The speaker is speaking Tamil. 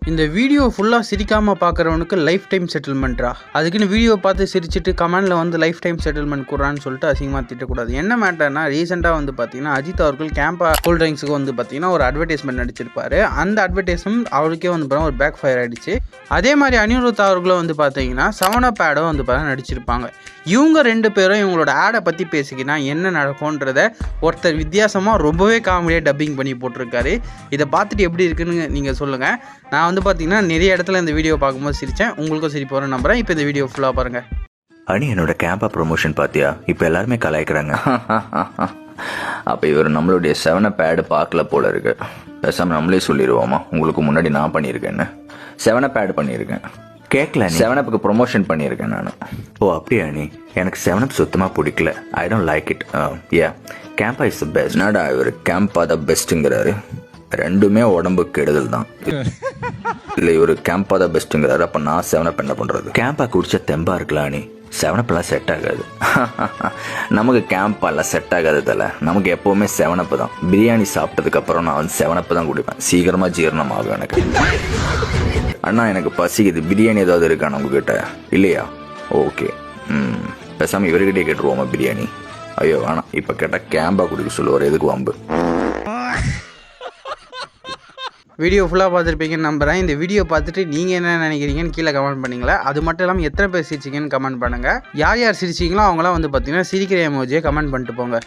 இந்த வீடியோ ஃபுல்லாக சிரிக்காமல் பார்க்குறவனுக்கு லைஃப் டைம் செட்டில்மெண்ட்ரா. அதுக்குன்னு வீடியோ பார்த்து சிரிச்சிட்டு கமெண்டில் வந்து லைஃப் டைம் செட்டில்மெண்ட் கூறான்னு சொல்லிட்டு அசிங்கமாக திட்டக்கூடாது. என்ன மேட்டர்னா, ரீசெண்டாக வந்து பார்த்தீங்கன்னா அஜித் அவர்கள் கேம்பா கூல் ட்ரிங்க்ஸுக்கு வந்து பார்த்தீங்கன்னா ஒரு அட்வர்டைஸ்மெண்ட் நடிச்சிருப்பாரு. அந்த அட்வர்டைஸ்மெண்ட் அவருக்கே வந்து ஒரு பேக் ஃபயர் ஆகிடுச்சு. அதே மாதிரி அனிருத் அவர்களும் வந்து பார்த்தீங்கன்னா 7up ஆடும் வந்து பார்த்தீங்கன்னா நடிச்சிருப்பாங்க. இவங்க 2 பேரும் இவங்களோட ஆடை பற்றி பேசிக்கினா என்ன நடக்கும்ன்றத ஒருத்தர் வித்தியாசமாக ரொம்பவே காமெடியாக டப்பிங் பண்ணி போட்டிருக்காரு. இதை பார்த்துட்டு எப்படி இருக்குன்னு நீங்கள் சொல்லுங்கள். நான் வந்து பார்த்தீங்கன்னா நிறைய இடத்துல இந்த வீடியோ பார்க்கும்போது சிரித்தேன். உங்களுக்கும் சிரிப்பு வர நம்புறேன். இப்போ இந்த வீடியோ ஃபுல்லாக பாருங்கள். அனி, என்னோட கேம்பா ப்ரொமோஷன் பார்த்தியா? இப்போ எல்லாருமே கலாய்க்கிறாங்க. அப்போ இவர் நம்மளுடைய 7up ஆட் பார்க்கல போல இருக்கு. பேசாமல் நம்மளே சொல்லிடுவோமா, உங்களுக்கு முன்னாடி நான் பண்ணியிருக்கேன்னு. 7up ஆட் பண்ணியிருக்கேன். கேட்கல, 7upக்கு ப்ரொமோஷன் பண்ணியிருக்கேன் நான். ஓ அப்படியா அனி? எனக்கு 7up சுத்தமாக பிடிக்கல. I don't like it. A CAMPA is the best. நாடா இவர் கேம்பா த பெஸ்ட்டுங்கிறாரு. ரெண்டுமே உடம்புக்கு கெடுதல் தான். இல்லை, இவர் கேம்பா தான் பெஸ்ட்டுங்கிறாரு. அப்போ நான் 7up என்ன பண்ணுறது? கேம்பா குடிச்சா தெம்பா இருக்கலாம் நீ. 7upலாம் செட் ஆகாது. நமக்கு கேம்பாலாம் செட் ஆகாது தல. நமக்கு எப்போவுமே 7up தான். பிரியாணி சாப்பிட்டதுக்கப்புறம் நான் வந்து 7up தான் குடிப்பேன். சீக்கிரமாக ஜீரணம் ஆகும் எனக்கு. அண்ணா எனக்கு பசிக்குது, பிரியாணி ஏதாவது இருக்காண்ணா உங்ககிட்ட? இல்லையா? ஓகே, பேசாமல் இவர்கிட்டே கேட்டுருவோமா பிரியாணி? ஐயோ வேணாம், இப்போ கேட்டால் கேம்பா குடிக்க சொல்லுவார். எதுக்கு வம்பு? வீடியோ ஃபுல்லாக பார்த்துருப்பீங்கன்னு நம்புகிறேன். இந்த வீடியோ பார்த்துட்டு நீங்கள் என்ன நினைக்கிறீங்கன்னு கீழே கமெண்ட் பண்ணிங்களா. அது மட்டும் இல்லாமல் எத்தனை பேர் சிரிச்சிங்கன்னு கமெண்ட் பண்ணுங்கள். யார் யார் சிரிச்சிங்களோ அவங்களாம் வந்து பார்த்தீங்கன்னா சிரிக்கிற எமோஜியை கமெண்ட் பண்ணிட்டு போங்க.